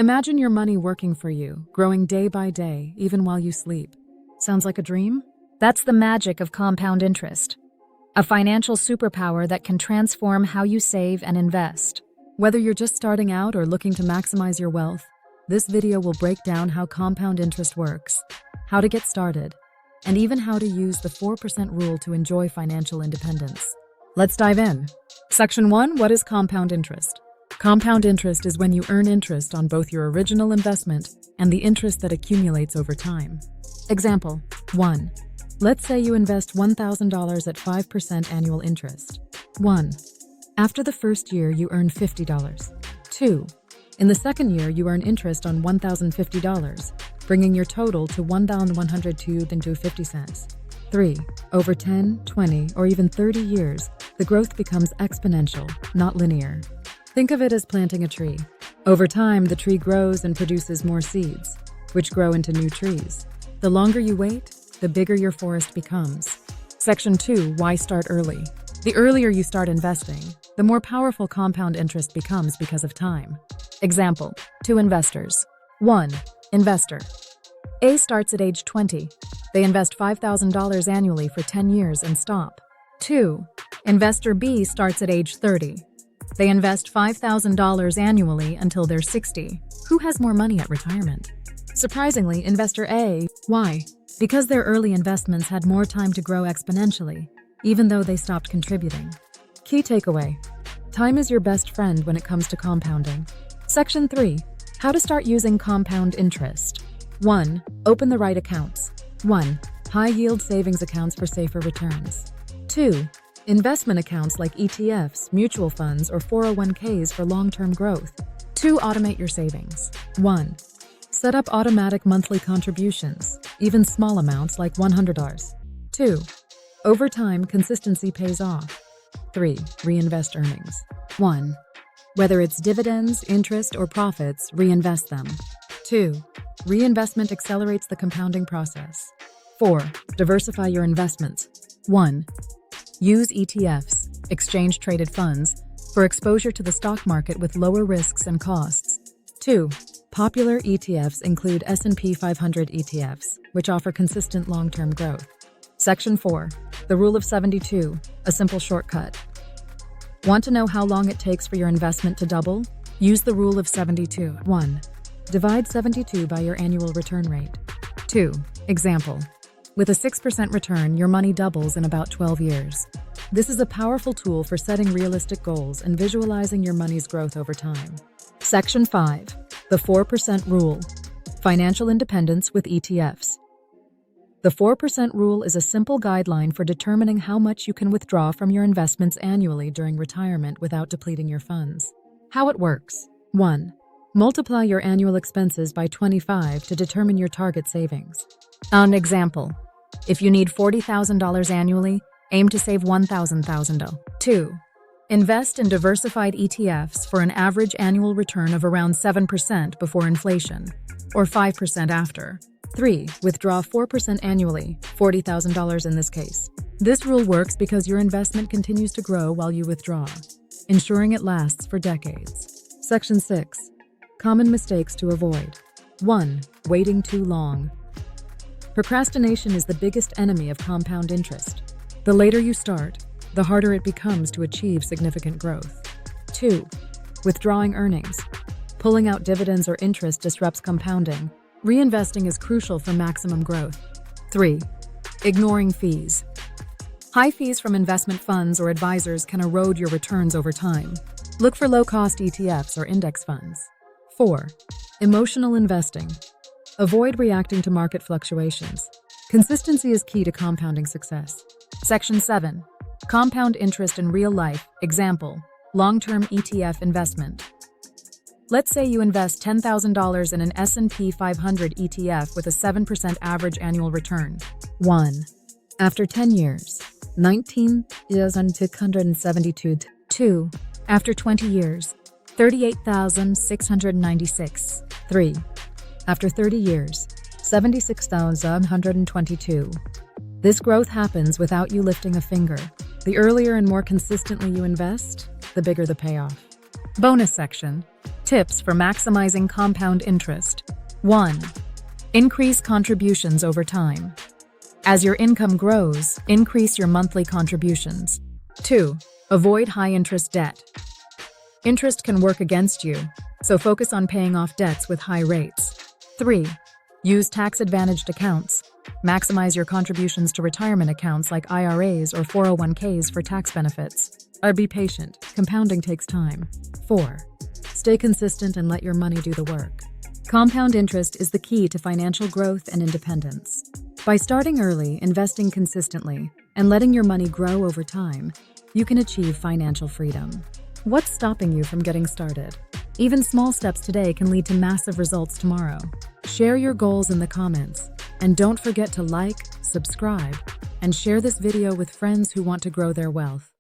Imagine your money working for you, growing day by day, even while you sleep. Sounds like a dream? That's the magic of compound interest, a financial superpower that can transform how you save and invest. Whether you're just starting out or looking to maximize your wealth, this video will break down how compound interest works, how to get started, and even how to use the 4% rule to enjoy financial independence. Let's dive in. Section 1. What is compound interest? Compound interest is when you earn interest on both your original investment and the interest that accumulates over time. Example 1. Let's say you invest $1,000 at 5% annual interest. 1. After the first year, you earn $50. 2. In the second year, you earn interest on $1,050, bringing your total to $1,102.50. 3. Over 10, 20, or even 30 years, the growth becomes exponential, not linear. Think of it as planting a tree. Over time, the tree grows and produces more seeds, which grow into new trees. The longer you wait, the bigger your forest becomes. Section 2. Why start early? The earlier you start investing, the more powerful compound interest becomes because of time. Example, 2 investors. 1. Investor. A starts at age 20. They invest $5,000 annually for 10 years and stop. 2. Investor B starts at age 30. They invest $5,000 annually until they're 60. Who has more money at retirement? Surprisingly, investor A. Why? Because their early investments had more time to grow exponentially, even though they stopped contributing. Key takeaway: time is your best friend when it comes to compounding. Section 3. How to start using compound interest. 1. Open the right accounts. 1. High-yield savings accounts for safer returns. 2. Investment accounts like ETFs, mutual funds, or 401ks for long-term growth. 2. Automate your savings. 1. Set up automatic monthly contributions, even small amounts like $100. 2. Over time, consistency pays off. 3. Reinvest earnings. 1. Whether it's dividends, interest, or profits, reinvest them. 2. Reinvestment accelerates the compounding process. 4. Diversify your investments. 1. Use ETFs, exchange-traded funds, for exposure to the stock market with lower risks and costs. 2. Popular ETFs include S&P 500 ETFs, which offer consistent long-term growth. Section 4. The Rule of 72, a simple shortcut. Want to know how long it takes for your investment to double? Use the Rule of 72. 1. Divide 72 by your annual return rate. 2. Example. With a 6% return, your money doubles in about 12 years. This is a powerful tool for setting realistic goals and visualizing your money's growth over time. Section 5. The 4% Rule. Financial independence with ETFs. The 4% rule is a simple guideline for determining how much you can withdraw from your investments annually during retirement without depleting your funds. How it works. 1. Multiply your annual expenses by 25 to determine your target savings. An example. If you need $40,000 annually, aim to save $1,000. 2. Invest in diversified ETFs for an average annual return of around 7% before inflation, or 5% after. 3. Withdraw 4% annually, $40,000 in this case. This rule works because your investment continues to grow while you withdraw, ensuring it lasts for decades. Section 6. Common mistakes to avoid. 1. Waiting too long. Procrastination is the biggest enemy of compound interest. The later you start, the harder it becomes to achieve significant growth. 2. Withdrawing earnings. Pulling out dividends or interest disrupts compounding. Reinvesting is crucial for maximum growth. 3. Ignoring fees. High fees from investment funds or advisors can erode your returns over time. Look for low-cost ETFs or index funds. 4. Emotional investing. Avoid reacting to market fluctuations. Consistency is key to compounding success. Section 7. Compound interest in real life. Example, long-term ETF investment. Let's say you invest $10,000 in an S&P 500 ETF with a 7% average annual return. 1. After 10 years, 19,672. 2. After 20 years, 38,696. 3. After 30 years, 76,122. This growth happens without you lifting a finger. The earlier and more consistently you invest, the bigger the payoff. Bonus section. Tips for maximizing compound interest. 1. Increase contributions over time. As your income grows, increase your monthly contributions. 2. Avoid high-interest debt. Interest can work against you, so focus on paying off debts with high rates. 3. Use tax-advantaged accounts. Maximize your contributions to retirement accounts like IRAs or 401ks for tax benefits. Be patient. Compounding takes time. 4. Stay consistent and let your money do the work. Compound interest is the key to financial growth and independence. By starting early, investing consistently, and letting your money grow over time, you can achieve financial freedom. What's stopping you from getting started? Even small steps today can lead to massive results tomorrow. Share your goals in the comments, and don't forget to like, subscribe, and share this video with friends who want to grow their wealth.